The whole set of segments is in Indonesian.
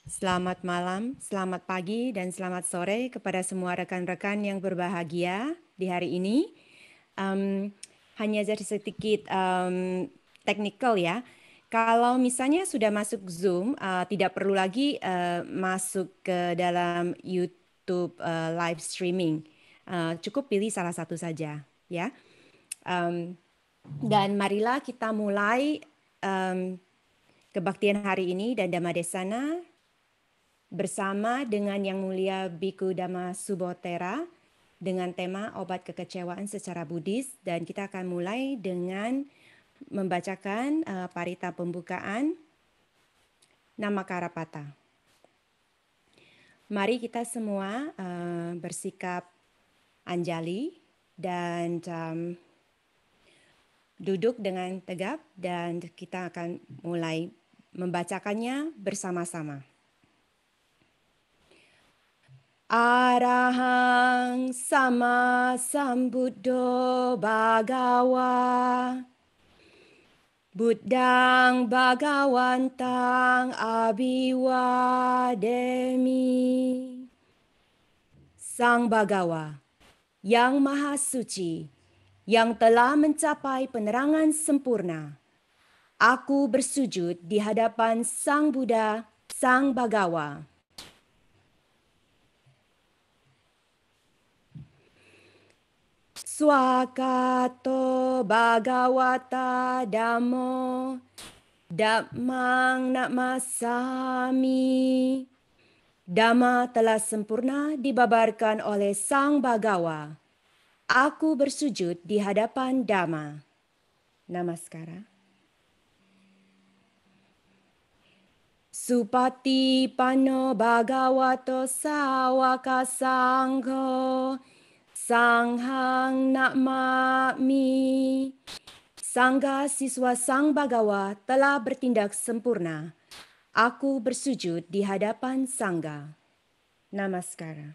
Selamat malam, selamat pagi, dan selamat sore kepada semua rekan-rekan yang berbahagia di hari ini. Em, Hanya jadi sedikit technical ya. Kalau misalnya sudah masuk Zoom, tidak perlu lagi masuk ke dalam YouTube live streaming. Cukup pilih salah satu saja ya. Em, dan marilah kita mulai kebaktian hari ini dan Dhamma Desana bersama dengan Yang Mulia Biku Dhamma Subotera dengan tema obat kekecewaan secara Buddhis, dan kita akan mulai dengan membacakan parita pembukaan Nama Karapata. Mari kita semua bersikap anjali dan duduk dengan tegap, dan kita akan mulai membacakannya bersama-sama. Arahang sama sambuddho bhagawa Buddhang bhagawantang abhiwademi. Sang Bhagawa yang maha suci, yang telah mencapai penerangan sempurna, aku bersujud di hadapan Sang Buddha, Sang Bhagawa. Swakato Bhagawata Dhammo Dhammang Namasami. Dhamma telah sempurna dibabarkan oleh Sang Bhagawa. Aku bersujud di hadapan Dhamma. Namaskara. Supati Panno Bhagavato Sawaka Sangho Sanghang Namami. Sangga siswa Sang Bhagawa telah bertindak sempurna. Aku bersujud di hadapan Sangga. Namaskara.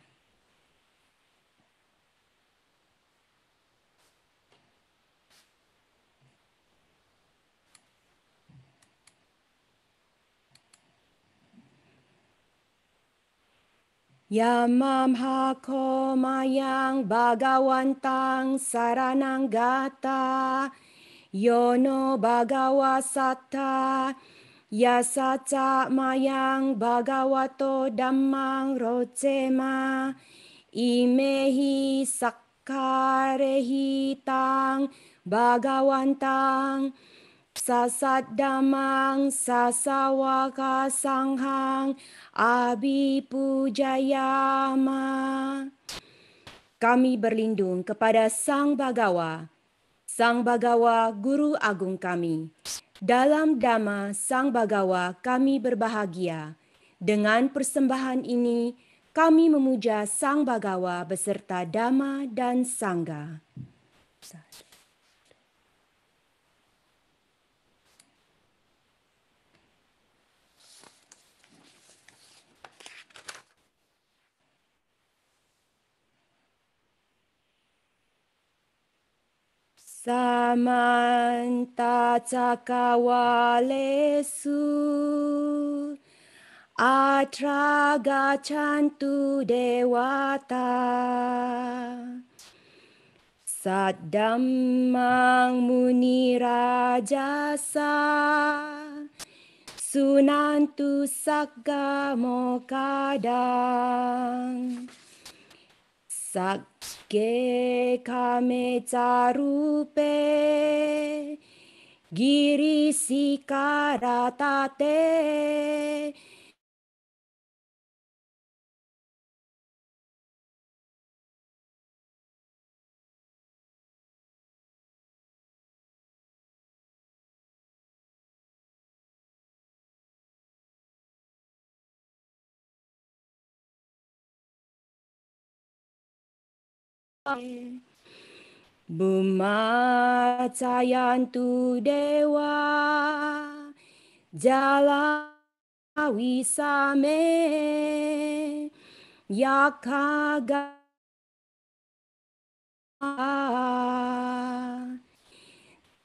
Yamam hako mayang bhagawantang saranang gata yono bhagawa satta yasaca mayang bhagavato dhammang rojema imehi sakkarehi tang bhagawantang sasat damang sasawaka sanghang abhipujayama. Kami berlindung kepada Sang Bhagawa, Sang Bhagawa Guru Agung kami. Dalam Dhamma Sang Bhagawa kami berbahagia. Dengan persembahan ini kami memuja Sang Bhagawa beserta Dhamma dan Sangha. Samanta cakawalesu atra gacantu dewata Saddhammang muni rajasa sunantu sagga mokadang Sagge kame carupe giri sikaratate Bumacayantu dewa jala wisame yakaga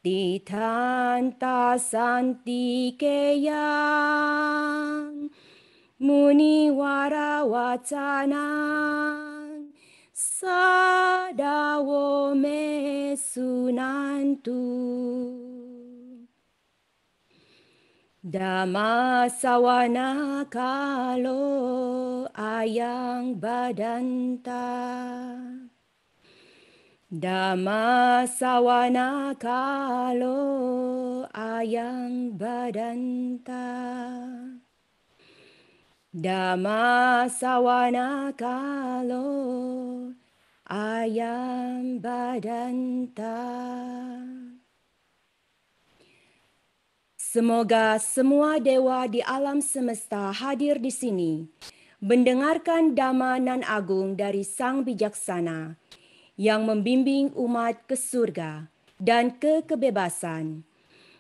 titanta santi keyang muniwara wacanan sadawo mesunantu Dhamma sawana kalo ayang badanta Dhamma sawana kalo ayang badanta Dhamma sawana kalo ayam badanta. Semoga semua dewa di alam semesta hadir di sini, mendengarkan dhamma nan agung dari Sang Bijaksana yang membimbing umat ke surga dan ke kebebasan,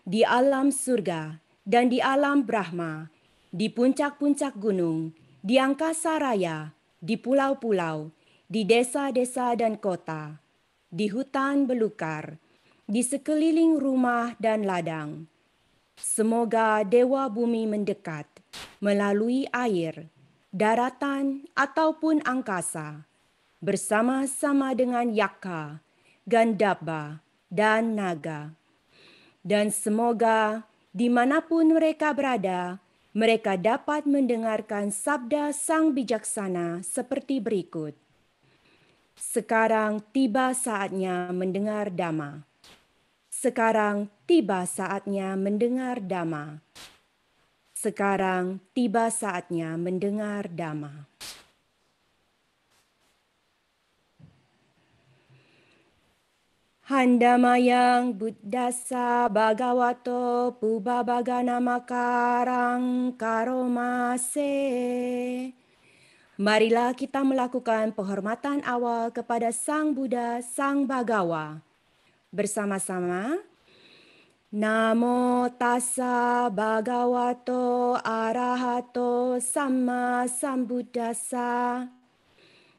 di alam surga dan di alam Brahma, di puncak-puncak gunung, di angkasa raya, di pulau-pulau, di desa-desa dan kota, di hutan belukar, di sekeliling rumah dan ladang. Semoga dewa bumi mendekat melalui air, daratan, ataupun angkasa, bersama-sama dengan Yaka, Gandhabba, dan Naga. Dan semoga dimanapun mereka berada, mereka dapat mendengarkan sabda Sang Bijaksana seperti berikut. Sekarang tiba saatnya mendengar dhamma. Sekarang tiba saatnya mendengar dhamma. Sekarang tiba saatnya mendengar dhamma. Handamayang buddhassa bhagavato pubbabagana makarang karomase. Marilah kita melakukan penghormatan awal kepada Sang Buddha, Sang Bhagawa. Bersama-sama. Namo tassa bhagavato arahato samma sambuddhassa.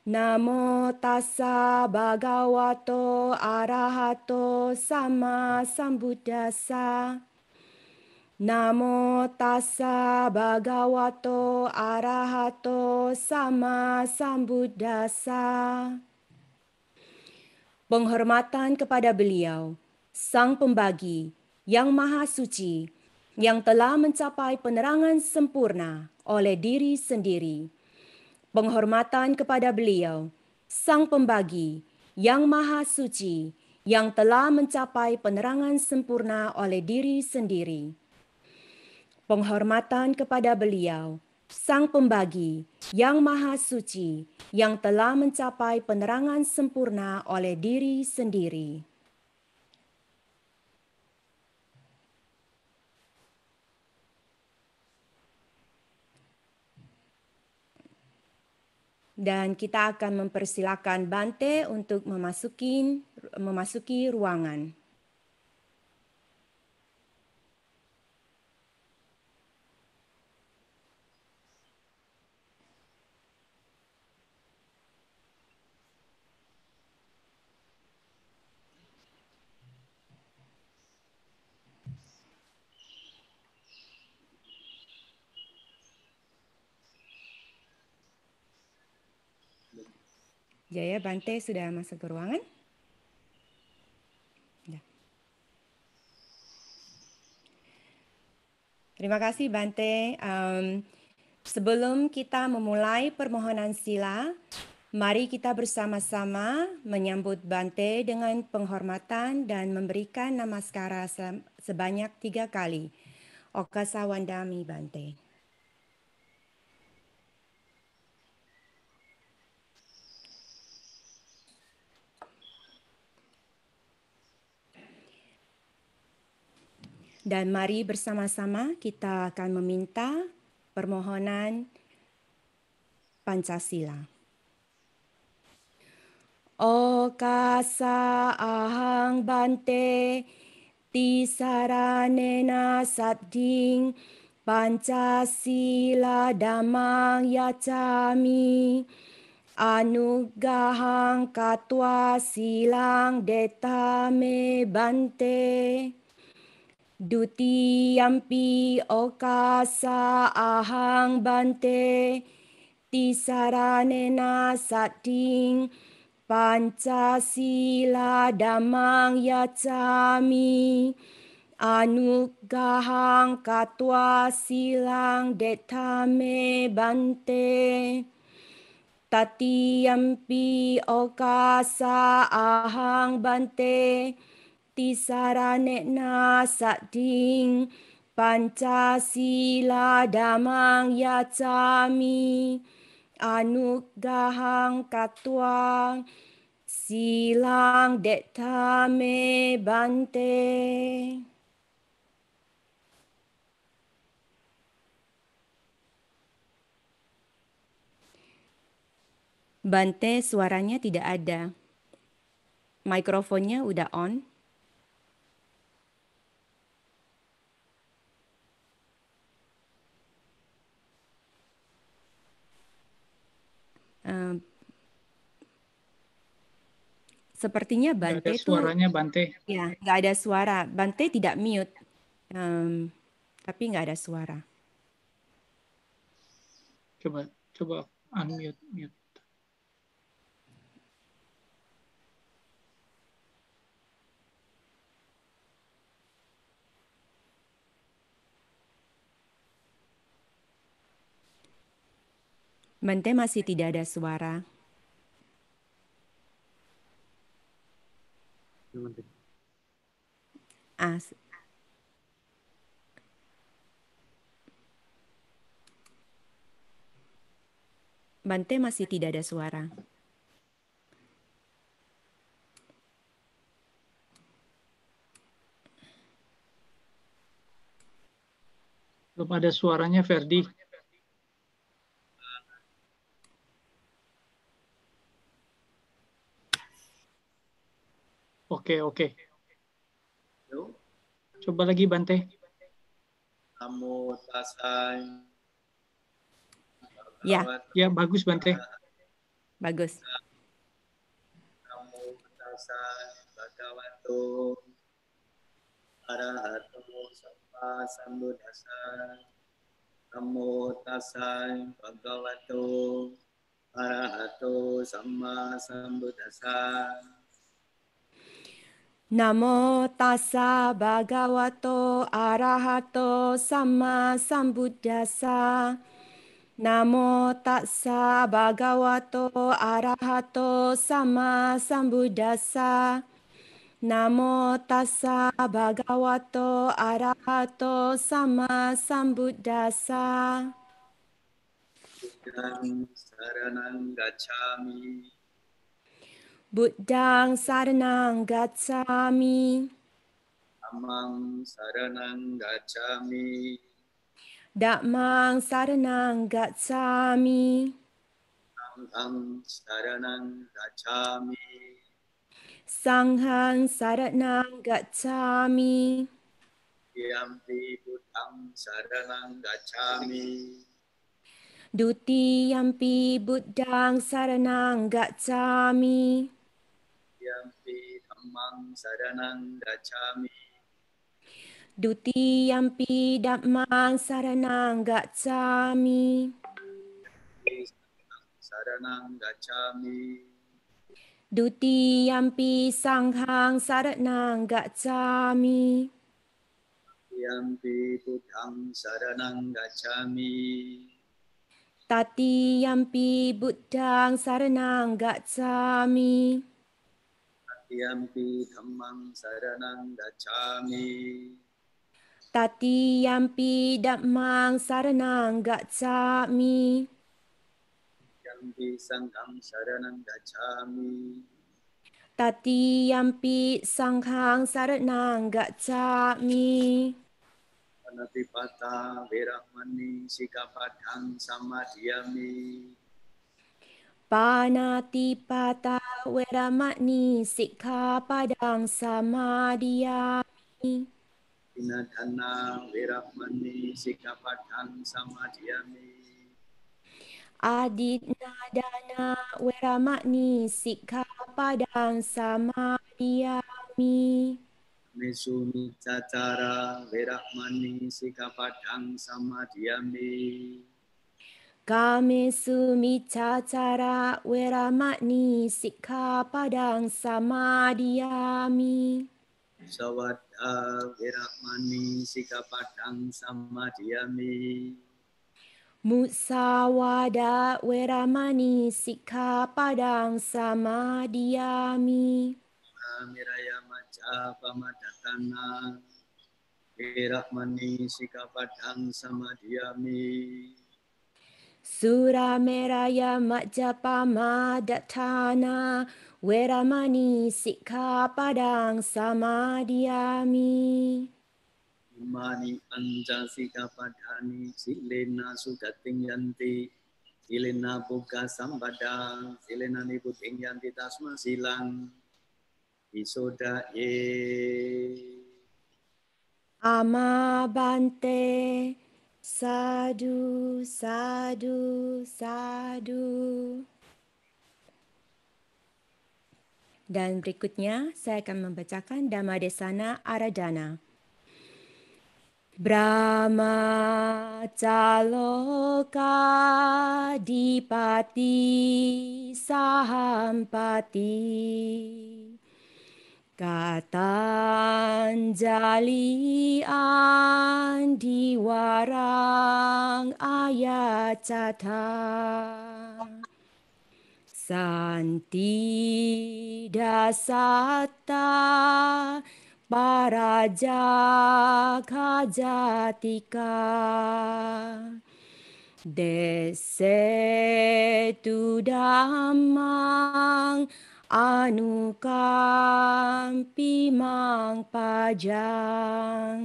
Namo tassa bhagavato arahato samma sambuddhassa. Namo tassa bhagavato arahato samma sambuddhassa. Penghormatan kepada beliau, Sang Pembagi, yang Maha Suci, yang telah mencapai penerangan sempurna oleh diri sendiri. Penghormatan kepada beliau, Sang Pembagi, yang Maha Suci, yang telah mencapai penerangan sempurna oleh diri sendiri. Penghormatan kepada beliau, Sang Pembagi, yang Maha Suci, yang telah mencapai penerangan sempurna oleh diri sendiri. Dan kita akan mempersilakan Bante untuk memasuki ruangan. Jaya, Bante sudah masuk ke ruangan? Ya. Terima kasih, Bante. Sebelum kita memulai permohonan sila, mari kita bersama-sama menyambut Bante dengan penghormatan dan memberikan namaskara sebanyak 3 kali. Oka sawandami, Bante. Dan mari bersama-sama kita akan meminta permohonan Pancasila. Okasa ahang Bante tisaranena sadding Pancasila dhammang yacami anugahang katwa silang detame Bante. Dutiyampi okasa ahang bante tisaranena sating Pancasila damang yacami anugahang katwa silang detame bante Tatiyampi okasa ahang bante tisaranena sading Pancasila damang yacami anugahang katwang silang detame bante. Bante suaranya tidak ada. Mikrofonnya udah on. Eh, Sepertinya Nggak Bante ada tuh suaranya, Bante. ya nggak ada suara. Bante tidak mute, tapi nggak ada suara. Coba, coba unmute, mute. Bante masih tidak ada suara. Ah, Bante masih tidak ada suara. Belum ada suaranya, Ferdi. Oke, oke. Coba lagi, Bante. Namo Tasai. Ya, Ya, bagus, Bante. bagus. Namo Tasai Bhagavato Arahato Sama Sambuddhassa. Namo Tasai Bhagavato Arahato Sama Sambuddhassa. Namo tassa bhagavato arahato sama sambuddhassa. Namo tassa bhagavato arahato sama sambuddhassa. Namo tassa bhagavato arahato sama sambuddhassa. Buddhang Saranang Gacchami. Buddhang saranang gacchami. Dhammang Saranang Gacchami. Dhammang saranang gacchami. Sanghang Saranang Gacchami. Sanghang saranang gacchami. Yampi Buddhang Saranang Gacchami. Dutiyampi buddhang saranang gacchami. Yampi Dhammang Saranang Gacchami. Dutiyampi dhammang saranang gacchami. Saranang Gacchami. Dutiyampi sanghang saranang gacchami. Yampi Buddhang Saranang Gacchami. Tatiyampi buddhang saranang gacchami. Yampi Dhammang Saranang Gacchami. Tatiyampi dhammang saranang gacchami. Yampi Sanghang Saranang Gacchami. Tatiyampi sanghang saranang gacchami. Panatipata Veramani Sikapadang Samadhyami. Panatipata weramani sikkhapadang samadhiyami. Dinadana Veramani Sikapadang Samadhyami. Adinadana weramani sikkhapadang samadhiyami. Mesu micacara weramani sikapadang samadhiyami. Kamesu micacara weramani sikkhapadang samadhiyami. Sawadha weramani sikapadang samadhiyami. Musawada weramani sikkhapadang samadhiyami. Miraya maca pamadatana weramani sikapadang samadhiyami. Surameraya majapama datana weramani sikkhapadang samadhiyami. Imani anja sikapadani silena sugating yanti. Silena buka sambada, silena niputing yanti tasma silang. Isoda Amabante sadu sadu sadu. Dan berikutnya saya akan membacakan Dhammadesana Aradhana. Brahma Caloka Dipati Sahampati Katanjali Andiwarang Ayacata Santi Dasata Parajaga Jatika Desetu Dhammang Anukampi Mang Pajang.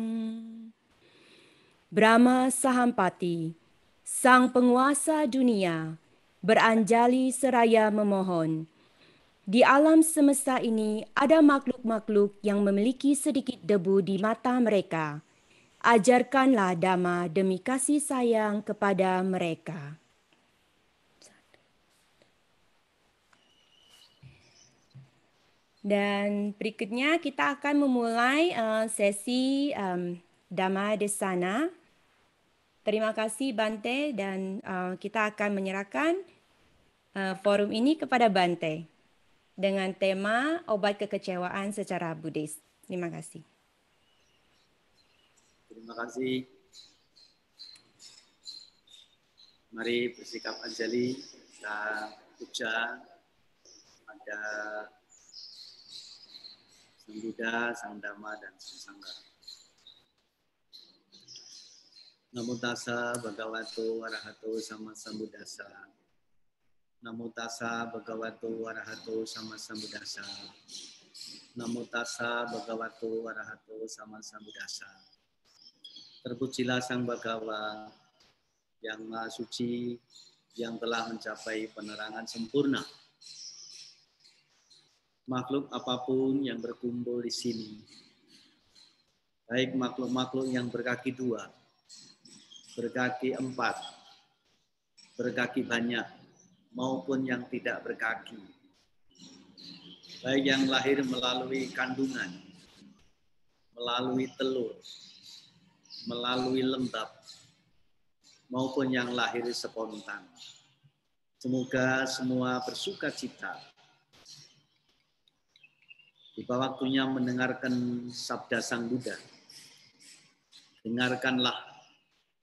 Brahma Sahampati, sang penguasa dunia, beranjali seraya memohon. Di alam semesta ini ada makhluk-makhluk yang memiliki sedikit debu di mata mereka. Ajarkanlah Dhamma demi kasih sayang kepada mereka. Dan berikutnya kita akan memulai sesi Dhammadesana. Terima kasih Bante dan kita akan menyerahkan forum ini kepada Bante dengan tema obat kekecewaan secara Buddhis. Terima kasih. Terima kasih. Mari bersikap anjali, kita puja pada Sang Buddha, Sang Dhamma, dan Sang Sangha. Namo tassa bhagavato arahato sammasambuddhassa. Namo tassa bhagavato arahato sammasambuddhassa. Namo tassa bhagavato arahato sammasambuddhassa. Terpujilah Sang Bhagawa yang Maha Suci, yang telah mencapai penerangan sempurna. Makhluk apapun yang berkumpul di sini, baik makhluk-makhluk yang berkaki dua, berkaki empat, berkaki banyak, maupun yang tidak berkaki, baik yang lahir melalui kandungan, melalui telur, melalui lembab, maupun yang lahir spontan. Semoga semua bersuka cita. Tiba waktunya mendengarkan sabda Sang Buddha. Dengarkanlah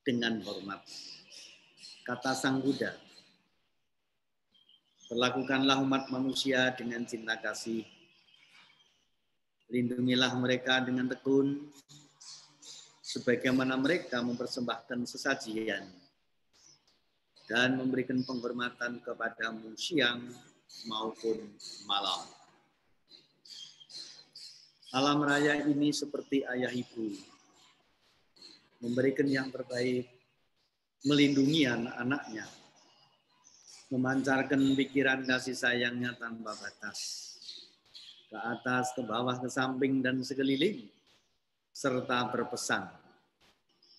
dengan hormat. Kata Sang Buddha, perlakukanlah umat manusia dengan cinta kasih. Lindungilah mereka dengan tekun, sebagaimana mereka mempersembahkan sesajian dan memberikan penghormatan kepadamu siang maupun malam. Alam raya ini seperti ayah ibu, memberikan yang terbaik, melindungi anak-anaknya, memancarkan pikiran kasih sayangnya tanpa batas, ke atas, ke bawah, ke samping, dan sekeliling, serta berpesan.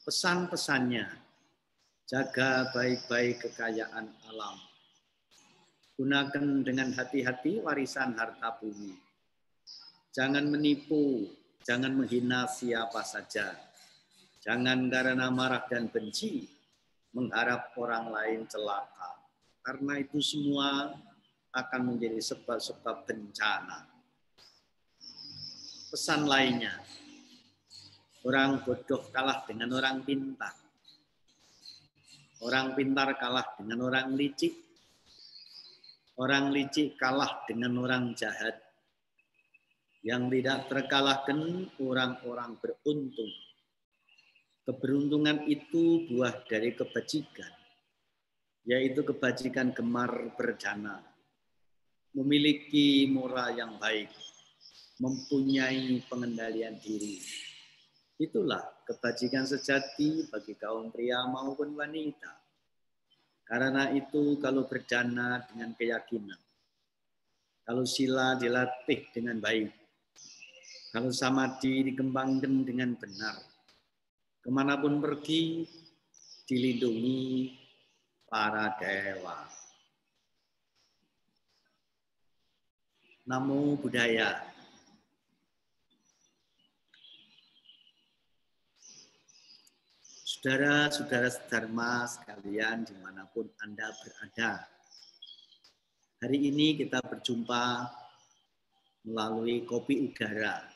Pesan-pesannya, jaga baik-baik kekayaan alam. Gunakan dengan hati-hati warisan harta bumi. Jangan menipu Jangan menghina siapa saja. Jangan karena marah dan benci mengharap orang lain celaka. Karena itu semua akan menjadi sebab-sebab bencana. Pesan lainnya, orang bodoh kalah dengan orang pintar. Orang pintar kalah dengan orang licik. Orang licik kalah dengan orang jahat. Yang tidak terkalahkan orang-orang beruntung. Keberuntungan itu buah dari kebajikan, yaitu kebajikan gemar berdana, memiliki moral yang baik, mempunyai pengendalian diri. Itulah kebajikan sejati bagi kaum pria maupun wanita. Karena itu kalau berdana dengan keyakinan, kalau sila dilatih dengan baik, kalau samadhi dikembangkan dengan benar, kemanapun pergi dilindungi para dewa. Namo Buddhaya. Saudara-saudara Dharma sekalian dimanapun Anda berada. Hari ini kita berjumpa melalui Kopi Udara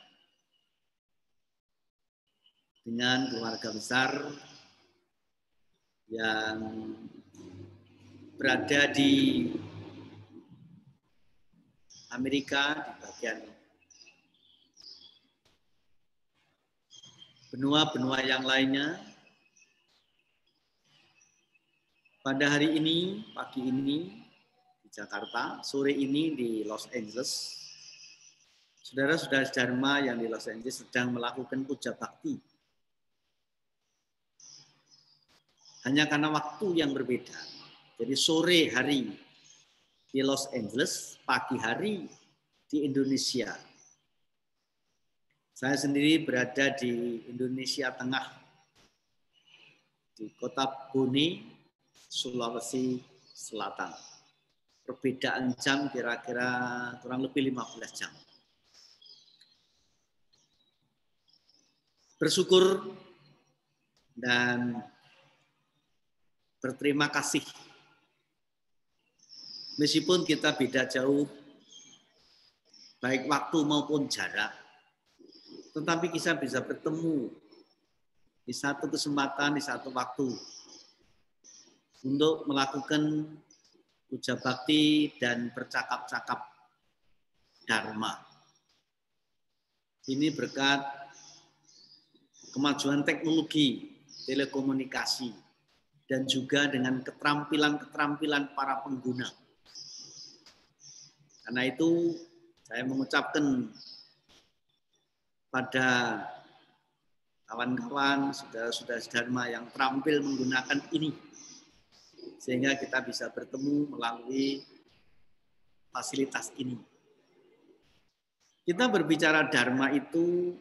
dengan keluarga besar yang berada di Amerika, di bagian benua-benua yang lainnya. Pada hari ini, pagi ini di Jakarta, sore ini di Los Angeles, saudara-saudara Dharma yang di Los Angeles sedang melakukan puja bakti. Hanya karena waktu yang berbeda. Jadi sore hari di Los Angeles, pagi hari di Indonesia. Saya sendiri berada di Indonesia Tengah, di kota Bone, Sulawesi Selatan. Perbedaan jam kira-kira kurang lebih 15 jam. Bersyukur dan berterima kasih. Meskipun kita beda jauh, baik waktu maupun jarak, tetapi kita bisa bertemu di satu kesempatan, di satu waktu, untuk melakukan puja bakti dan bercakap-cakap Dharma. Ini berkat kemajuan teknologi, telekomunikasi, dan juga dengan keterampilan-keterampilan para pengguna. Karena itu saya mengucapkan pada kawan-kawan, saudara-saudara Dharma yang terampil menggunakan ini, sehingga kita bisa bertemu melalui fasilitas ini. Kita berbicara Dharma itu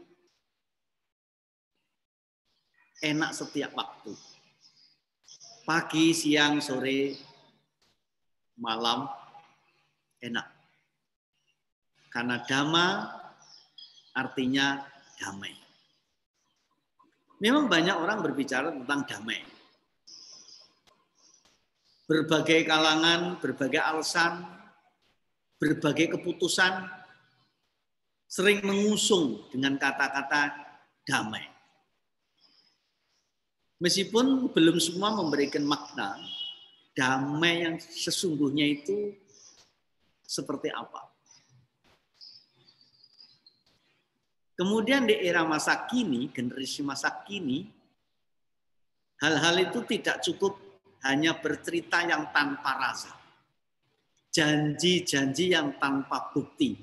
enak setiap waktu. Pagi, siang, sore, malam, enak. Karena Dhamma artinya damai. Memang banyak orang berbicara tentang damai. Berbagai kalangan, berbagai alasan, berbagai keputusan sering mengusung dengan kata-kata damai. Meskipun belum semua memberikan makna damai yang sesungguhnya itu seperti apa. Kemudian di era masa kini, generasi masa kini, hal-hal itu tidak cukup hanya bercerita yang tanpa rasa. Janji-janji yang tanpa bukti.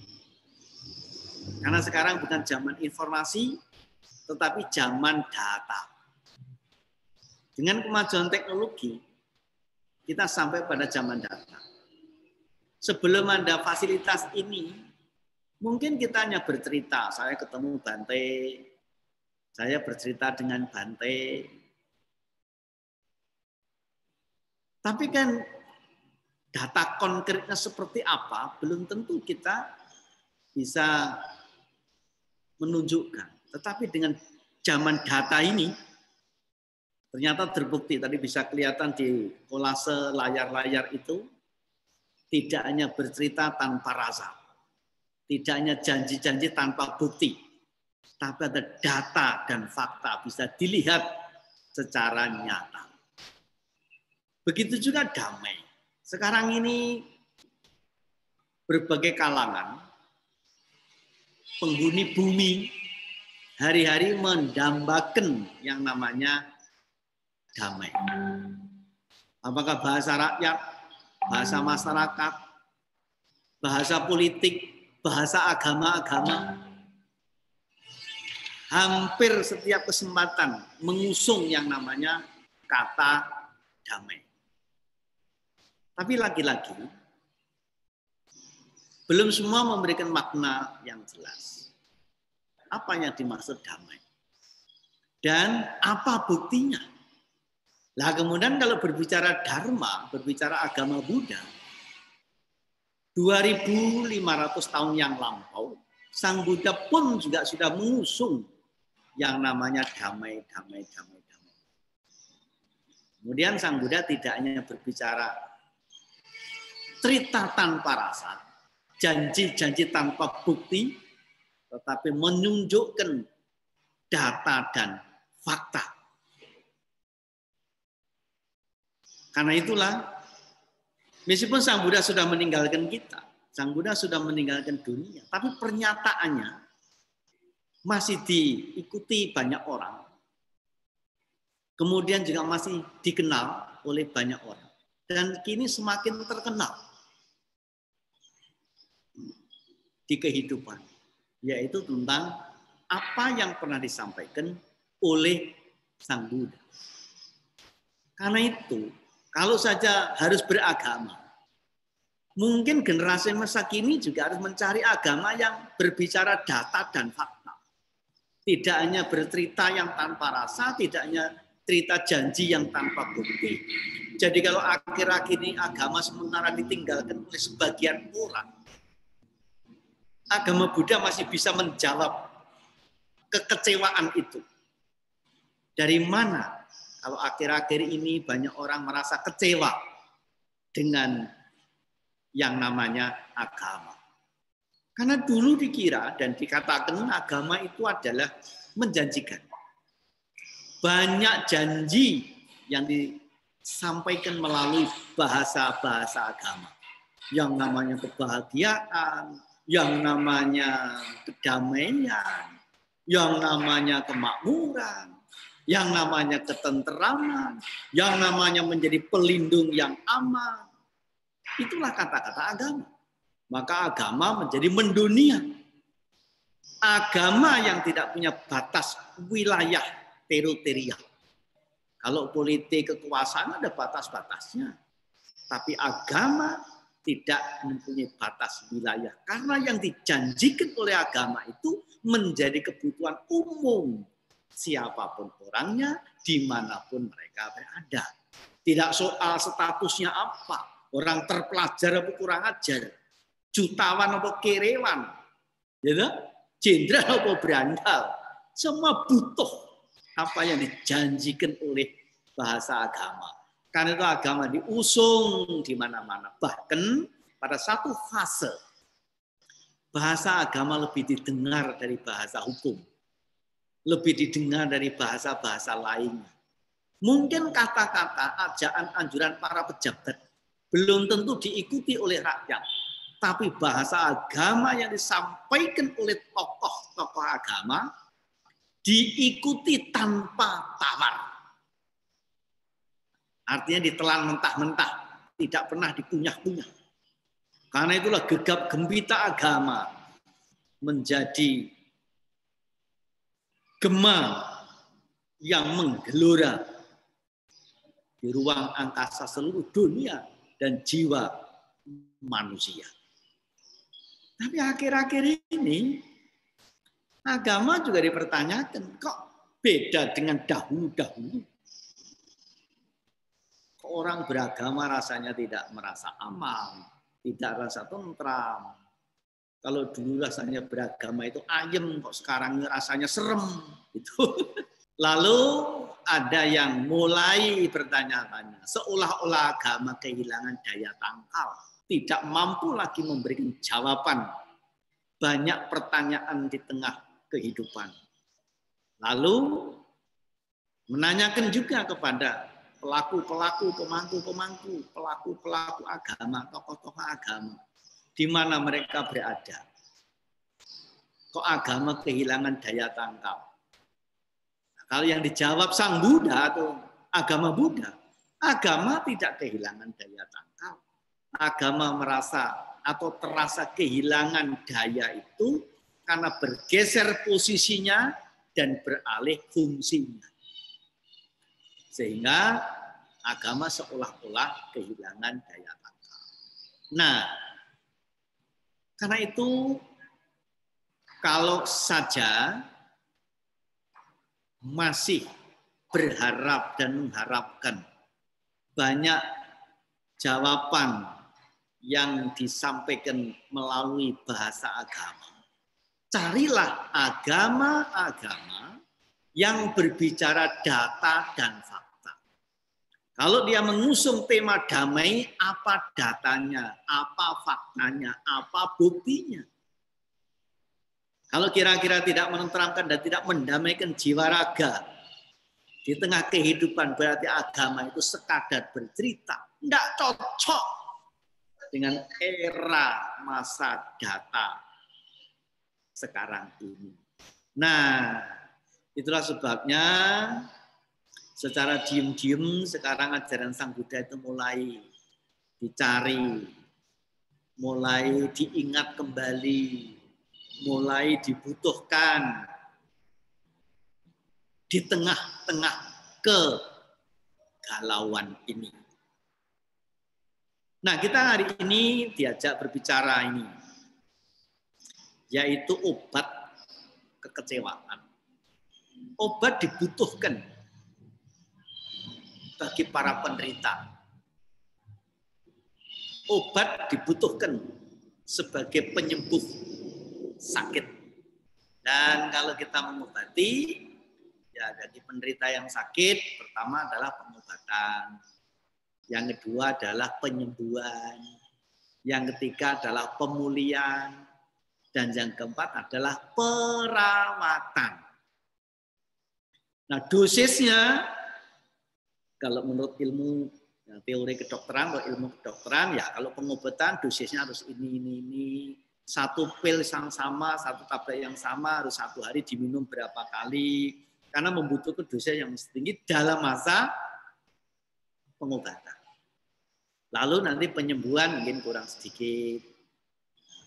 Karena sekarang bukan zaman informasi, tetapi zaman data. Dengan kemajuan teknologi, kita sampai pada zaman data. Sebelum ada fasilitas ini, mungkin kita hanya bercerita, saya ketemu Bante, saya bercerita dengan Bante. Tapi kan data konkretnya seperti apa, belum tentu kita bisa menunjukkan. Tetapi dengan zaman data ini, ternyata terbukti, tadi bisa kelihatan di kolase layar-layar itu, tidak hanya bercerita tanpa rasa, tidak hanya janji-janji tanpa bukti, tapi ada data dan fakta bisa dilihat secara nyata. Begitu juga damai. Sekarang ini berbagai kalangan, penghuni bumi, hari-hari mendambakan yang namanya damai. Apakah bahasa rakyat, bahasa masyarakat, bahasa politik, bahasa agama-agama, hampir setiap kesempatan mengusung yang namanya kata damai. Tapi lagi-lagi, belum semua memberikan makna yang jelas. Apa yang dimaksud damai? Dan apa buktinya? Nah, kemudian kalau berbicara dharma, berbicara agama Buddha, 2500 tahun yang lampau, Sang Buddha pun juga sudah mengusung yang namanya damai, damai, damai, damai. Kemudian Sang Buddha tidak hanya berbicara cerita tanpa rasa, janji-janji tanpa bukti, tetapi menunjukkan data dan fakta. Karena itulah, meskipun Sang Buddha sudah meninggalkan kita, Sang Buddha sudah meninggalkan dunia, tapi pernyataannya masih diikuti banyak orang. Kemudian juga masih dikenal oleh banyak orang. Dan kini semakin terkenal di kehidupan, yaitu tentang apa yang pernah disampaikan oleh Sang Buddha. Karena itu, kalau saja harus beragama, mungkin generasi masa kini juga harus mencari agama yang berbicara data dan fakta. Tidak hanya bercerita yang tanpa rasa, tidak hanya cerita janji yang tanpa bukti. Jadi kalau akhir-akhir ini agama sementara ditinggalkan oleh sebagian orang, agama Buddha masih bisa menjawab kekecewaan itu. Dari mana? Kalau akhir-akhir ini banyak orang merasa kecewa dengan yang namanya agama. Karena dulu dikira dan dikatakan agama itu adalah menjanjikan. Banyak janji yang disampaikan melalui bahasa-bahasa agama. Yang namanya kebahagiaan, yang namanya kedamaian, yang namanya kemakmuran, yang namanya ketenteraman, yang namanya menjadi pelindung yang aman. Itulah kata-kata agama. Maka agama menjadi mendunia. Agama yang tidak punya batas wilayah teritorial. Kalau politik kekuasaan ada batas-batasnya. Tapi agama tidak mempunyai batas wilayah. Karena yang dijanjikan oleh agama itu menjadi kebutuhan umum. Siapapun orangnya, dimanapun mereka berada. Tidak soal statusnya apa. Orang terpelajar apa kurang ajar. Jutawan apa kerewan. Gitu? Jenderal apa berandal. Semua butuh apa yang dijanjikan oleh bahasa agama. Karena itu agama diusung di mana-mana. Bahkan pada satu fase, bahasa agama lebih didengar dari bahasa hukum. Lebih didengar dari bahasa-bahasa lainnya. Mungkin kata-kata, ajaan, anjuran para pejabat belum tentu diikuti oleh rakyat. Tapi bahasa agama yang disampaikan oleh tokoh-tokoh agama diikuti tanpa tawar. Artinya ditelan mentah-mentah, tidak pernah dikunyah-kunyah. Karena itulah gegap gempita agama menjadi gema yang menggelora di ruang angkasa seluruh dunia dan jiwa manusia. Tapi akhir-akhir ini agama juga dipertanyakan, kok beda dengan dahulu-dahulu. Orang beragama rasanya tidak merasa aman, tidak rasa tentram, Kalau dulu rasanya beragama itu ayem, kok sekarang rasanya serem. Gitu. Lalu ada yang mulai bertanya-tanya, seolah-olah agama kehilangan daya tangkal, tidak mampu lagi memberikan jawaban banyak pertanyaan di tengah kehidupan. Lalu menanyakan juga kepada pelaku-pelaku, pemangku-pemangku, pelaku-pelaku agama, tokoh-tokoh agama, di mana mereka berada. Kok agama kehilangan daya tangkal? Nah, kalau yang dijawab Sang Buddha atau agama Buddha, agama tidak kehilangan daya tangkal. Agama merasa atau terasa kehilangan daya itu karena bergeser posisinya dan beralih fungsinya. Sehingga agama seolah-olah kehilangan daya tangkal. Nah, karena itu kalau saja masih berharap dan mengharapkan banyak jawaban yang disampaikan melalui bahasa agama, carilah agama-agama yang berbicara data dan fakta. Kalau dia mengusung tema damai, apa datanya, apa faktanya, apa buktinya? Kalau kira-kira tidak menenteramkan dan tidak mendamaikan jiwa raga di tengah kehidupan, berarti agama itu sekadar bercerita. Tidak cocok dengan era masa data sekarang ini. Nah, itulah sebabnya secara diem-diem sekarang ajaran Sang Buddha itu mulai dicari, mulai diingat kembali, mulai dibutuhkan di tengah-tengah kegalauan ini. Nah, kita hari ini diajak berbicara ini, yaitu obat kekecewaan. Obat dibutuhkan bagi para penderita. Obat dibutuhkan sebagai penyembuh sakit. Dan kalau kita mengobati, ya bagi penderita yang sakit, pertama adalah pengobatan. Yang kedua adalah penyembuhan. Yang ketiga adalah pemulihan. Dan yang keempat adalah perawatan. Nah, dosisnya, kalau menurut ilmu teori kedokteran atau ilmu kedokteran, ya kalau pengobatan dosisnya harus ini. Satu pil yang sama, satu tablet yang sama, harus 1 hari diminum berapa kali. Karena membutuhkan dosis yang tinggi dalam masa pengobatan. Lalu nanti penyembuhan mungkin kurang sedikit.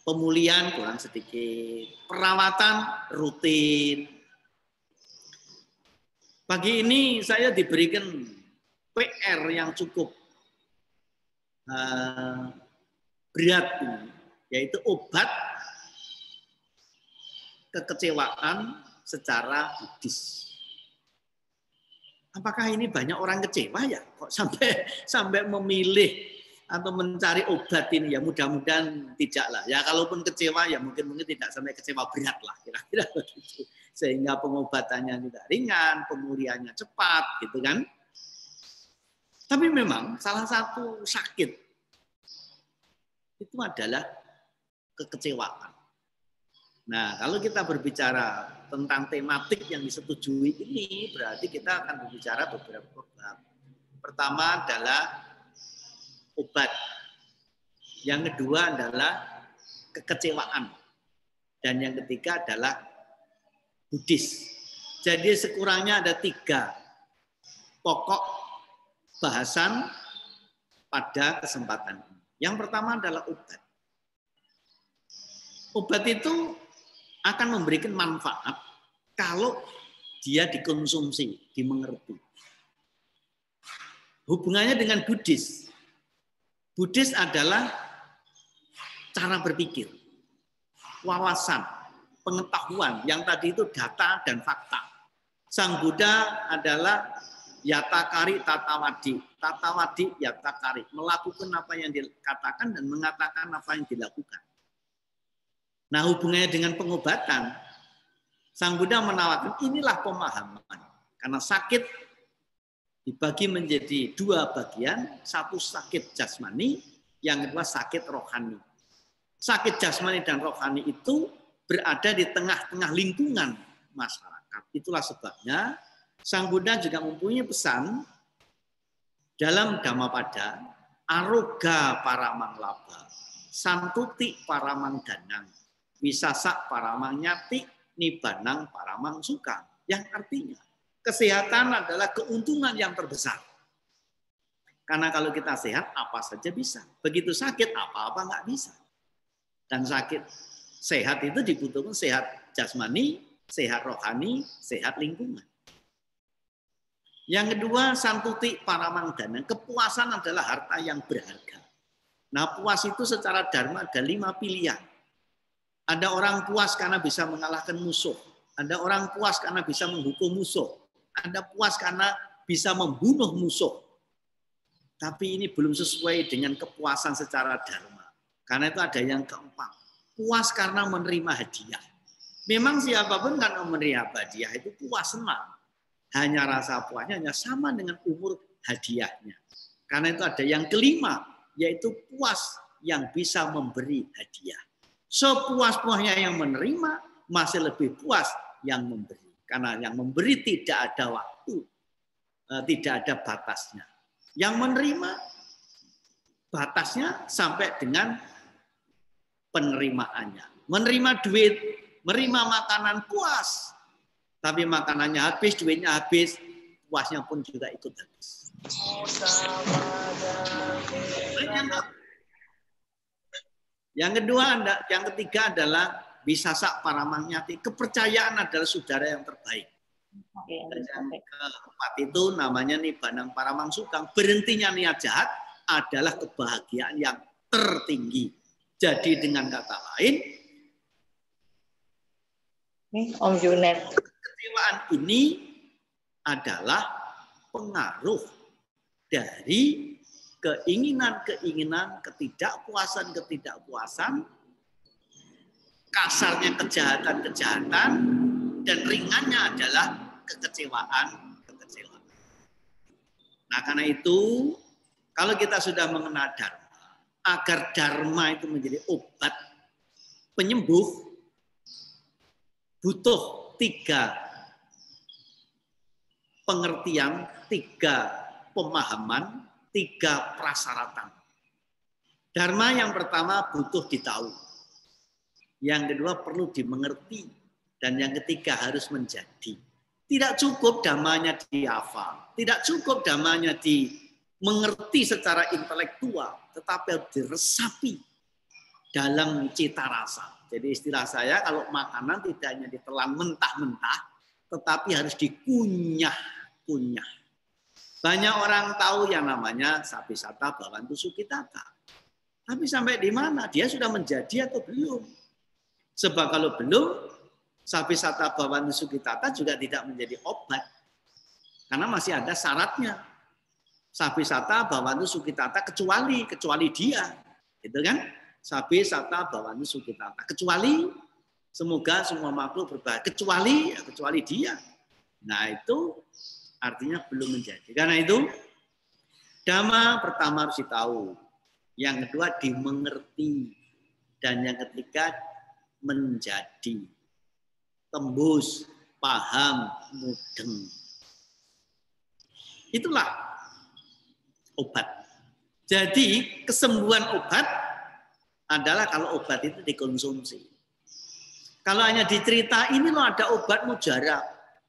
Pemulihan kurang sedikit. Perawatan rutin. Pagi ini saya diberikan PR yang cukup berat ini, yaitu obat kekecewaan secara Buddhis. Apakah ini banyak orang kecewa ya? Kok sampai memilih atau mencari obat ini? Ya mudah-mudahan tidak lah. Ya kalaupun kecewa ya mungkin tidak sampai kecewa berat lah kira-kira begitu. Sehingga pengobatannya tidak ringan, pemulihannya cepat, gitu kan? Tapi memang salah satu sakit itu adalah kekecewaan. Nah, kalau kita berbicara tentang tematik yang disetujui ini, berarti kita akan berbicara beberapa bab. Pertama adalah obat. Yang kedua adalah kekecewaan. Dan yang ketiga adalah Buddhis. Jadi sekurangnya ada 3 pokok bahasan pada kesempatan ini. Yang pertama adalah obat. Obat itu akan memberikan manfaat kalau dia dikonsumsi, dimengerti. Hubungannya dengan Buddhis. Buddhis adalah cara berpikir, wawasan, pengetahuan. Yang tadi itu data dan fakta. Sang Buddha adalah yatakari tatawadi. Tatawadi yatakari. Melakukan apa yang dikatakan dan mengatakan apa yang dilakukan. Nah, hubungannya dengan pengobatan, Sang Buddha menawarkan inilah pemahaman. Karena sakit dibagi menjadi dua bagian, satu sakit jasmani, yang kedua sakit rohani. Sakit jasmani dan rohani itu berada di tengah-tengah lingkungan masyarakat. Itulah sebabnya Sang Buddha juga mempunyai pesan dalam Dhammapada, aroga paramang laba, santuti paramang danang, wisasa paramang nyati, nibanang paramang suka. Yang artinya, kesehatan adalah keuntungan yang terbesar. Karena kalau kita sehat, apa saja bisa. Begitu sakit, apa-apa nggak bisa. Dan sakit, sehat itu dibutuhkan sehat jasmani, sehat rohani, sehat lingkungan. Yang kedua, santuti paramang danang. Kepuasan adalah harta yang berharga. Nah, puas itu secara dharma ada 5 pilihan. Ada orang puas karena bisa mengalahkan musuh. Ada orang puas karena bisa menghukum musuh. Ada puas karena bisa membunuh musuh. Tapi ini belum sesuai dengan kepuasan secara dharma. Karena itu ada yang keempat. Puas karena menerima hadiah. Memang siapapun kan menerima hadiah itu puas, senang. Hanya rasa puasnya hanya sama dengan umur hadiahnya. Karena itu ada yang kelima, yaitu puas yang bisa memberi hadiah. Sepuas-puasnya yang menerima, masih lebih puas yang memberi. Karena yang memberi tidak ada waktu, tidak ada batasnya. Yang menerima, batasnya sampai dengan penerimaannya. Menerima duit, menerima makanan, puas. Tapi makanannya habis, duitnya habis, puasnya pun juga ikut habis. Yang kedua, yang ketiga adalah wisasa paramang nyati. Kepercayaan adalah saudara yang terbaik. Yang keempat itu namanya nibanang paramang sukang. Berhentinya niat jahat adalah kebahagiaan yang tertinggi. Jadi dengan kata lain, Om Junet, kekecewaan ini adalah pengaruh dari keinginan-keinginan, ketidakpuasan, kasarnya kejahatan, dan ringannya adalah kekecewaan. Nah, karena itu, kalau kita sudah mengenal dharma, agar dharma itu menjadi obat penyembuh, butuh 3 pengertian, 3 pemahaman, 3 prasyaratan. Dharma yang pertama butuh ditahu. Yang kedua perlu dimengerti. Dan yang ketiga harus menjadi. Tidak cukup dhamanya dihafal. Tidak cukup dhamanya dimengerti secara intelektual. Tetapi harus diresapi dalam cita rasa. Jadi istilah saya, kalau makanan tidak hanya ditelan mentah-mentah, tetapi harus dikunyah-kunyah. Banyak orang tahu yang namanya Sapisata Bhavantu Sukhitata. Tapi sampai di mana? Dia sudah menjadi atau belum? Sebab kalau belum, Sapisata Bhavantu Sukhitata juga tidak menjadi obat. Karena masih ada syaratnya. Sapisata Bhavantu Sukhitata kecuali dia. Gitu kan? Sapisata Bhavantu Sukhitata. Kecuali, semoga semua makhluk berbahagia. Kecuali dia. Nah itu artinya belum menjadi. Karena itu, dhamma pertama harus ditahu. Yang kedua dimengerti. Dan yang ketiga menjadi. Tembus, paham, mudeng. Itulah obat. Jadi kesembuhan obat adalah kalau obat itu dikonsumsi. Kalau hanya dicerita, ini loh ada obat mujarab,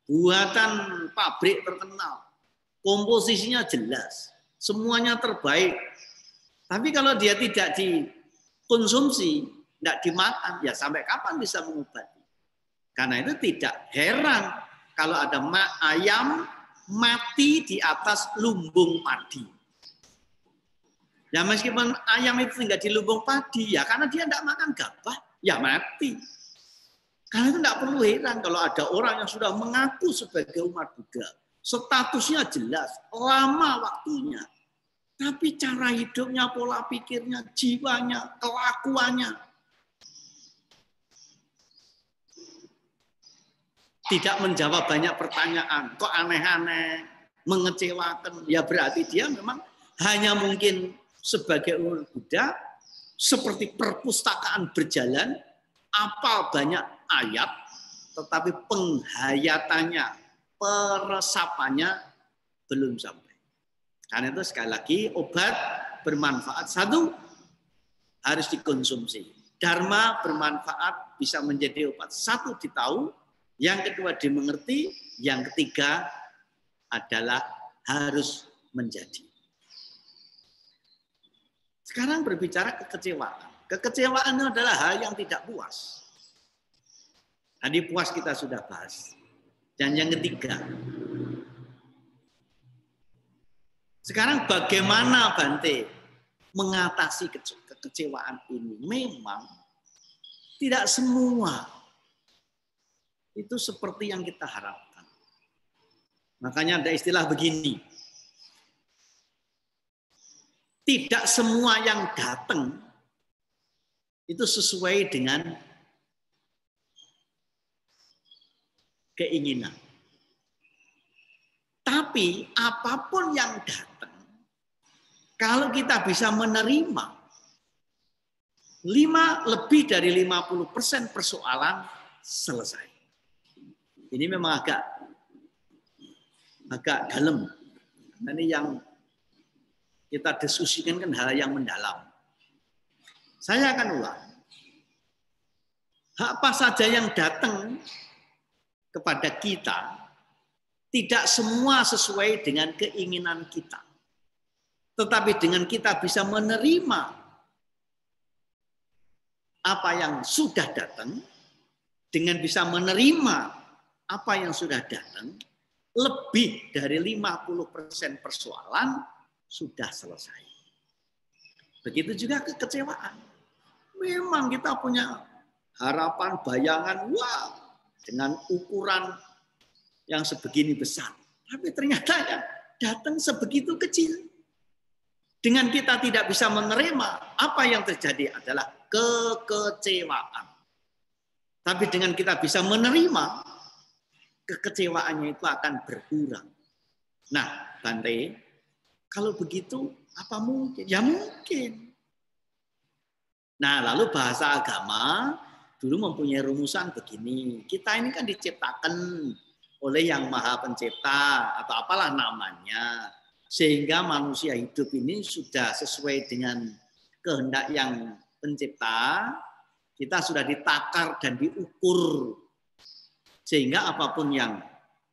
buatan pabrik terkenal, komposisinya jelas, semuanya terbaik. Tapi kalau dia tidak dikonsumsi, tidak dimakan, ya sampai kapan bisa mengobati? Karena itu tidak heran kalau ada ayam mati di atas lumbung padi. Ya meskipun ayam itu tinggal di lumbung padi, ya karena dia tidak makan gabah, ya mati. Karena itu tidak perlu heran kalau ada orang yang sudah mengaku sebagai umat Buddha. Statusnya jelas, lama waktunya. Tapi cara hidupnya, pola pikirnya, jiwanya, kelakuannya tidak menjawab banyak pertanyaan, kok aneh-aneh, mengecewakan, ya berarti dia memang hanya mungkin sebagai umat Buddha, seperti perpustakaan berjalan, apal banyak ayat, tetapi penghayatannya, peresapannya belum sampai. Karena itu sekali lagi obat bermanfaat. Satu, harus dikonsumsi. Dharma bermanfaat bisa menjadi obat. Satu, ditahu. Yang kedua, dimengerti. Yang ketiga adalah harus menjadi. Sekarang berbicara kekecewaan. Kekecewaan adalah hal yang tidak puas. Tadi puas kita sudah bahas. Dan yang ketiga, sekarang bagaimana Bante mengatasi kekecewaan ini? Memang tidak semua itu seperti yang kita harapkan. Makanya ada istilah begini. Tidak semua yang datang itu sesuai dengan keinginan. Tapi apapun yang datang, kalau kita bisa menerima, lebih dari 50% persoalan selesai. Ini memang agak dalam. Ini yang kita diskusikan kan hal yang mendalam. Saya akan ulang. Apa saja yang datang kepada kita, tidak semua sesuai dengan keinginan kita. Tetapi dengan kita bisa menerima apa yang sudah datang, dengan bisa menerima apa yang sudah datang, lebih dari 50% persoalan sudah selesai. Begitu juga kekecewaan. Memang kita punya harapan, bayangan, wah, dengan ukuran yang sebegini besar. Tapi ternyata yang datang sebegitu kecil. Dengan kita tidak bisa menerima, apa yang terjadi adalah kekecewaan. Tapi dengan kita bisa menerima, kekecewaannya itu akan berkurang. Nah, Bante, kalau begitu apa mungkin? Ya mungkin. Nah, lalu bahasa agama dulu mempunyai rumusan begini. Kita ini kan diciptakan oleh Yang Maha Pencipta atau apalah namanya. Sehingga manusia hidup ini sudah sesuai dengan kehendak Yang Pencipta. Kita sudah ditakar dan diukur. Sehingga apapun yang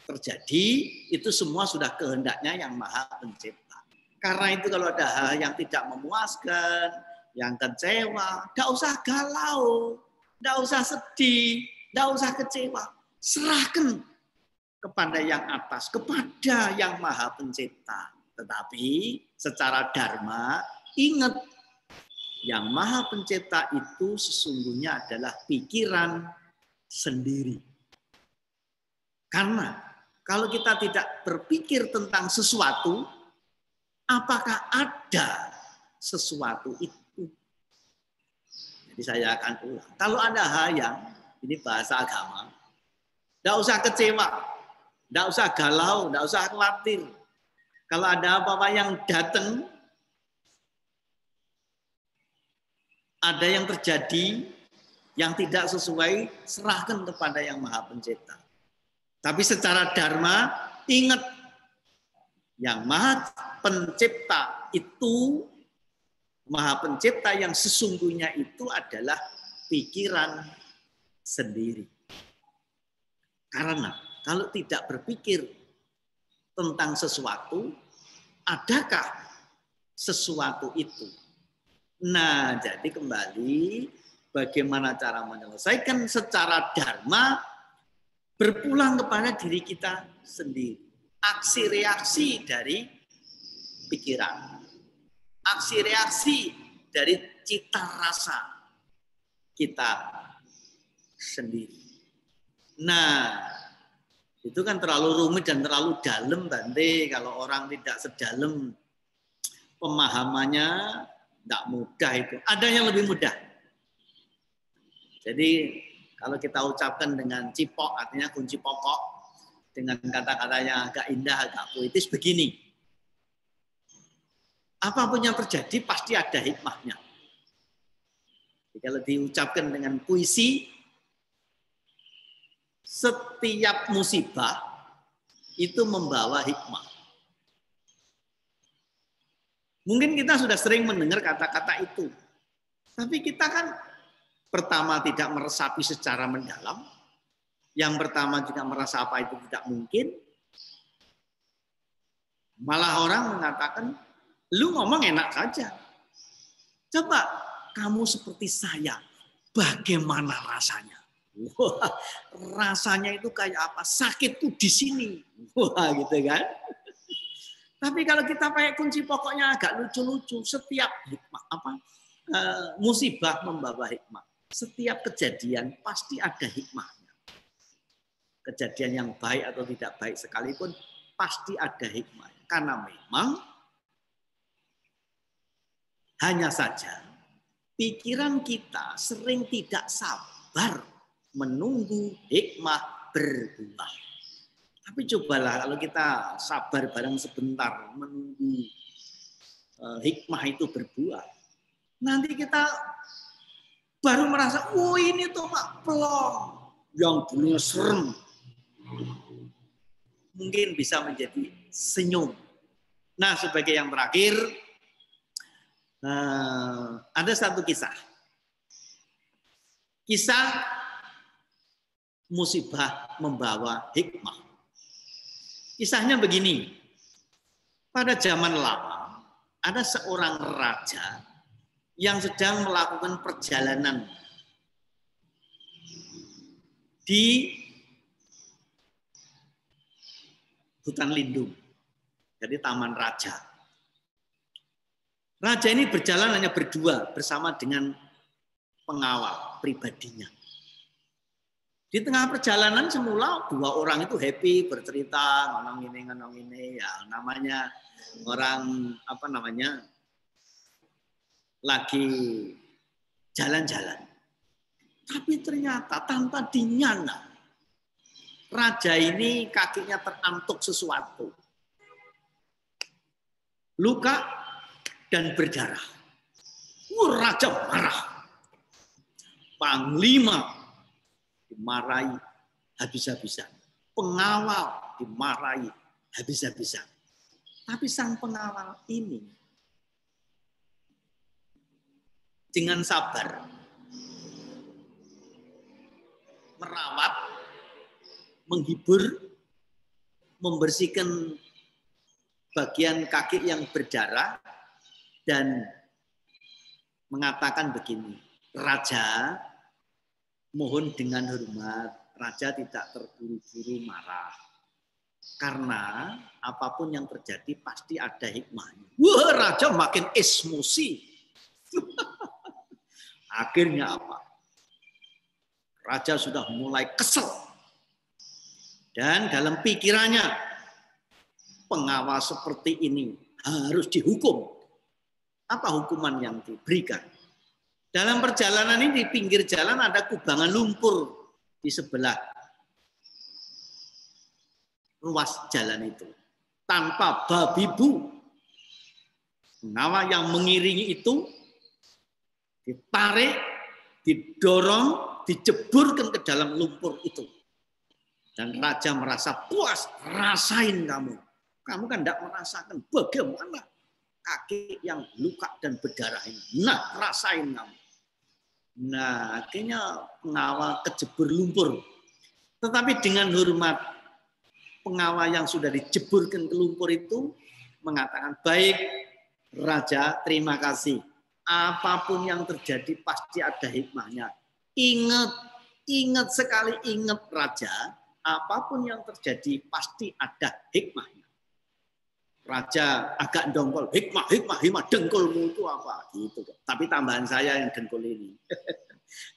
terjadi, itu semua sudah kehendaknya Yang Maha Pencipta. Karena itu kalau ada hal yang tidak memuaskan, yang kecewa, tidak usah galau, tidak usah sedih, tidak usah kecewa. Serahkan kepada yang atas, kepada Yang Maha Pencipta. Tetapi secara dharma, ingat, Yang Maha Pencipta itu sesungguhnya adalah pikiran sendiri. Karena kalau kita tidak berpikir tentang sesuatu, apakah ada sesuatu itu? Jadi saya akan ulang. Kalau ada hal yang, ini bahasa agama, tidak usah kecewa, tidak usah galau, tidak usah khawatir. Kalau ada apa-apa yang datang, ada yang terjadi yang tidak sesuai, serahkan kepada Yang Maha Pencipta. Tapi secara dharma, ingat, Yang Maha Pencipta itu, Maha Pencipta yang sesungguhnya itu adalah pikiran sendiri. Karena kalau tidak berpikir tentang sesuatu, adakah sesuatu itu? Nah, jadi kembali bagaimana cara menyelesaikan secara dharma, berpulang kepada diri kita sendiri. Aksi reaksi dari pikiran. Aksi reaksi dari cita rasa kita sendiri. Nah, itu kan terlalu rumit dan terlalu dalam, Bante. Kalau orang tidak sedalam pemahamannya, tidak mudah itu. Ada yang lebih mudah. Jadi Kalau kita ucapkan dengan cipok, artinya kunci pokok, dengan kata-kata yang agak indah, agak puitis, begini. Apapun yang terjadi pasti ada hikmahnya. Jadi kalau diucapkan dengan puisi, setiap musibah itu membawa hikmah. Mungkin kita sudah sering mendengar kata-kata itu. Tapi kita kan pertama tidak meresapi secara mendalam. Yang pertama juga merasa apa itu tidak mungkin. Malah orang mengatakan, lu ngomong enak saja. Coba kamu seperti saya, bagaimana rasanya? Wah, rasanya itu kayak apa? Sakit tuh di sini. Wah, gitu kan? Tapi kalau kita pakai kunci pokoknya agak lucu-lucu, setiap hikmah musibah membawa hikmah. Setiap kejadian pasti ada hikmahnya. Kejadian yang baik atau tidak baik sekalipun pasti ada hikmahnya. Karena memang hanya saja pikiran kita sering tidak sabar menunggu hikmah berbuah. Tapi cobalah kalau kita sabar barang sebentar menunggu hikmah itu berbuah. Nanti kita baru merasa, oh ini tuh Pak pelong yang dulunya serem. Mungkin bisa menjadi senyum. Nah, sebagai yang terakhir, ada satu kisah. Kisah musibah membawa hikmah. Kisahnya begini. Pada zaman lama, ada seorang raja yang sedang melakukan perjalanan di hutan lindung. Jadi taman raja. Raja ini berjalan hanya berdua bersama dengan pengawal pribadinya. Di tengah perjalanan semula dua orang itu happy bercerita ngomong ini ya namanya orang lagi jalan-jalan. Tapi ternyata tanpa dinyana raja ini kakinya terantuk sesuatu. Luka dan berdarah. Raja marah. Panglima dimarahi habis-habisan. Pengawal dimarahi habis-habisan. Tapi sang pengawal ini dengan sabar merawat, menghibur, membersihkan bagian kaki yang berdarah dan mengatakan begini, Raja, mohon dengan hormat, Raja tidak terburu-buru marah. Karena apapun yang terjadi pasti ada hikmahnya. Wah, Raja makin emosi. Akhirnya apa? Raja sudah mulai kesel. Dan dalam pikirannya, pengawal seperti ini harus dihukum. Apa hukuman yang diberikan? Dalam perjalanan ini di pinggir jalan ada kubangan lumpur di sebelah ruas jalan itu. Tanpa babi bu, pengawal yang mengiringi itu ditarik, didorong, dijeburkan ke dalam lumpur itu. Dan raja merasa puas, rasain kamu. Kamu kan tidak merasakan bagaimana kaki yang luka dan berdarah ini. Nah, rasain kamu. Nah, akhirnya pengawal kejebur lumpur. Tetapi dengan hormat, pengawal yang sudah dijeburkan ke lumpur itu mengatakan, baik Raja, terima kasih. Apapun yang terjadi pasti ada hikmahnya. Ingat sekali ingat Raja, apapun yang terjadi pasti ada hikmahnya. Raja agak dongkol, hikmah, dengkulmu itu apa? Gitu. Tapi tambahan saya yang dengkul ini.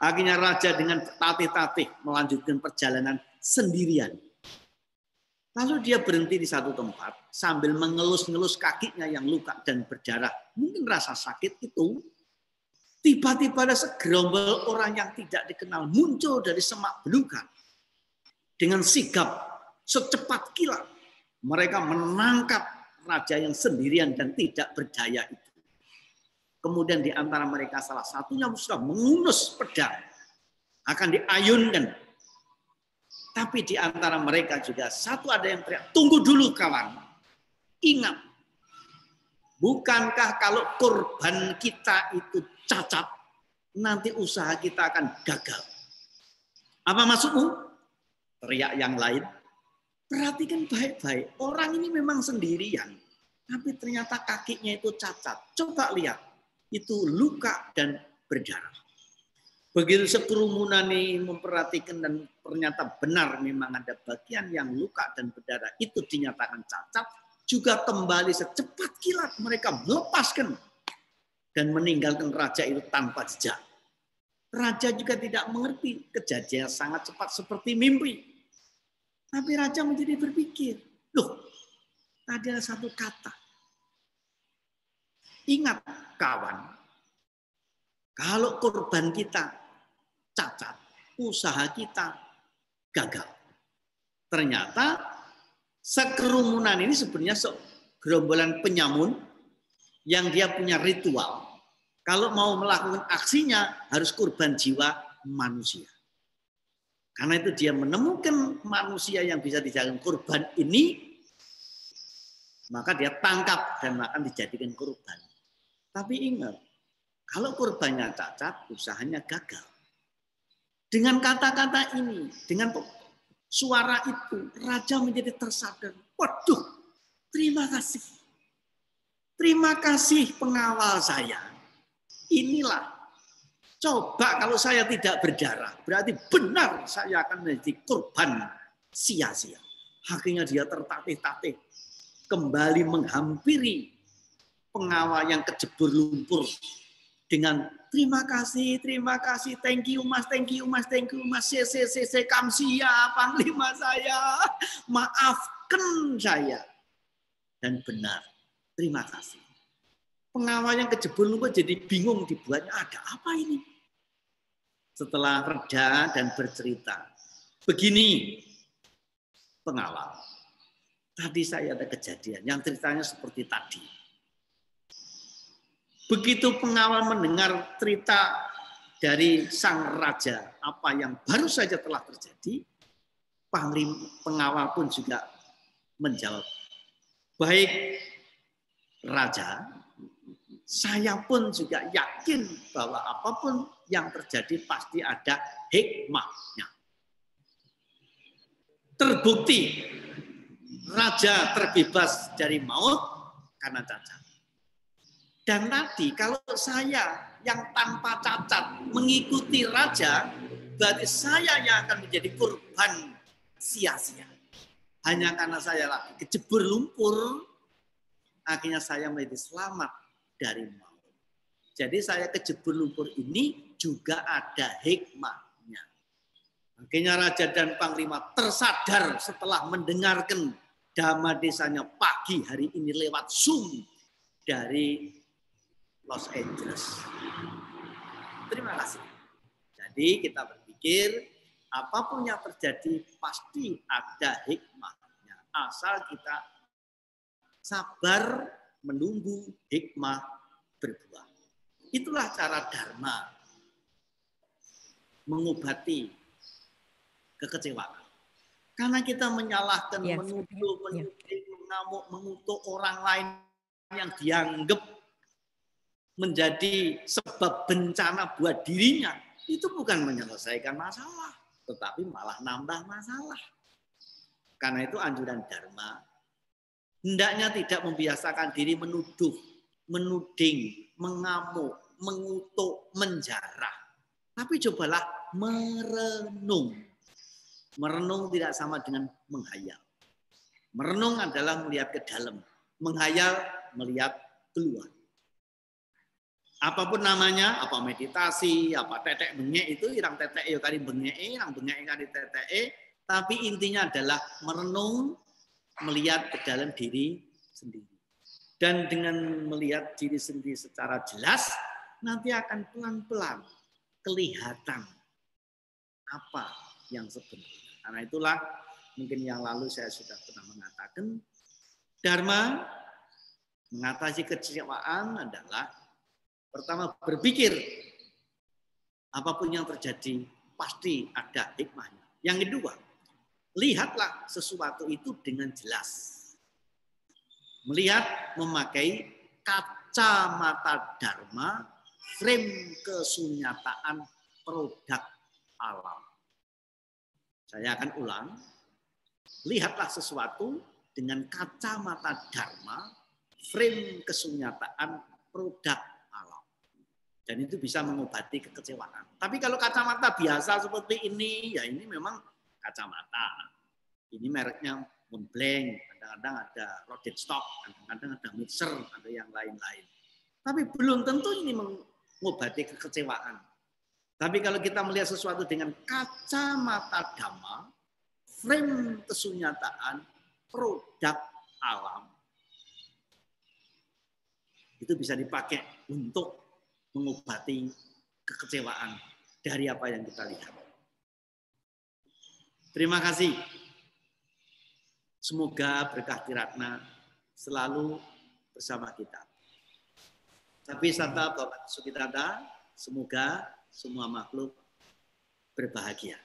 Akhirnya Raja dengan tatih-tatih melanjutkan perjalanan sendirian. Lalu dia berhenti di satu tempat sambil mengelus-ngelus kakinya yang luka dan berdarah. Mungkin rasa sakit itu tiba-tiba ada segerombol orang yang tidak dikenal muncul dari semak belukar. Dengan sigap secepat kilat, mereka menangkap raja yang sendirian dan tidak berdaya itu. Kemudian di antara mereka salah satunya sudah mengunus pedang, akan diayunkan. Tapi di antara mereka juga satu ada yang teriak, tunggu dulu kawan. Ingat, bukankah kalau korban kita itu cacat, nanti usaha kita akan gagal. Apa maksudmu? Teriak yang lain. Perhatikan baik-baik, orang ini memang sendirian, tapi ternyata kakinya itu cacat. Coba lihat, itu luka dan berdarah. Begitu sekerumunan ini memperhatikan dan ternyata benar memang ada bagian yang luka dan berdarah, itu dinyatakan cacat, juga kembali secepat kilat mereka melepaskan dan meninggalkan raja itu tanpa jejak. Raja juga tidak mengerti, kejadian sangat cepat seperti mimpi. Tapi raja menjadi berpikir, loh, tadi ada satu kata. Ingat kawan, kalau korban kita cacat, usaha kita gagal. Ternyata sekerumunan ini sebenarnya gerombolan penyamun yang dia punya ritual. Kalau mau melakukan aksinya harus kurban jiwa manusia. Karena itu dia menemukan manusia yang bisa dijadikan kurban ini, maka dia tangkap dan akan dijadikan kurban. Tapi ingat, kalau kurbannya cacat, usahanya gagal. Dengan kata-kata ini, dengan suara itu, raja menjadi tersadar. Waduh, terima kasih. Terima kasih pengawal saya. Inilah, coba kalau saya tidak berdarah, berarti benar saya akan menjadi korban sia-sia. Akhirnya dia tertatih-tatih, kembali menghampiri pengawal yang kejebur lumpur dengan terima kasih, thank you mas, cc kamsia, panglima saya, maafkan saya. Dan benar, terima kasih. Pengawal yang kejebur lumpur jadi bingung dibuatnya, ada apa ini? Setelah reda dan bercerita, begini pengawal, tadi saya ada kejadian yang ceritanya seperti tadi. Begitu pengawal mendengar cerita dari sang raja, apa yang baru saja telah terjadi, pengawal pun juga menjawab, baik raja, saya pun juga yakin bahwa apapun yang terjadi pasti ada hikmahnya. Terbukti raja terbebas dari maut karena cacat. Dan tadi kalau saya yang tanpa cacat mengikuti raja, berarti saya yang akan menjadi korban sia-sia. Hanya karena saya lagi kejebur lumpur, akhirnya saya menjadi selamat dari maut. Jadi saya kejebur lumpur ini juga ada hikmahnya. Akhirnya raja dan panglima tersadar setelah mendengarkan dhamma desanya pagi hari ini lewat Zoom dari Los Angeles. Terima kasih. Jadi kita berpikir apapun yang terjadi pasti ada hikmahnya. Asal kita sabar menunggu hikmah berbuah. Itulah cara Dharma mengobati kekecewaan. Karena kita menyalahkan, menuduh, mengamuk, mengutuk orang lain yang dianggap menjadi sebab bencana buat dirinya, itu bukan menyelesaikan masalah, tetapi malah nambah masalah. Karena itu anjuran Dharma, hendaknya tidak membiasakan diri menuduh, menuding, mengamuk, mengutuk, menjarah. Tapi cobalah merenung. Merenung tidak sama dengan menghayal. Merenung adalah melihat ke dalam, menghayal melihat keluar. Apapun namanya, apa meditasi, apa tetek bengek itu, irang tetek yo kali bengek, irang bengek kali tetek, tapi intinya adalah merenung, melihat ke dalam diri sendiri. Dan dengan melihat diri sendiri secara jelas, nanti akan pelan-pelan kelihatan apa yang sebenarnya. Karena itulah mungkin yang lalu saya sudah pernah mengatakan, Dharma mengatasi kekecewaan adalah pertama berpikir apapun yang terjadi pasti ada hikmahnya. Yang kedua, lihatlah sesuatu itu dengan jelas. Melihat memakai kacamata Dharma, frame kesunyataan produk alam. Saya akan ulang. Lihatlah sesuatu dengan kacamata Dharma, frame kesunyataan produk alam. Dan itu bisa mengobati kekecewaan. Tapi kalau kacamata biasa seperti ini, ya ini memang kacamata. Ini mereknya Montblanc, kadang-kadang ada Rodenstock, kadang-kadang ada Mixer, ada yang lain-lain. Tapi belum tentu ini mengobati kekecewaan. Tapi kalau kita melihat sesuatu dengan kacamata Dhamma, frame kesunyataan, produk alam, itu bisa dipakai untuk mengobati kekecewaan dari apa yang kita lihat. Terima kasih. Semoga berkah Tiratna selalu bersama kita. Tapi Santa Bapak Sukitata, semoga semua makhluk berbahagia.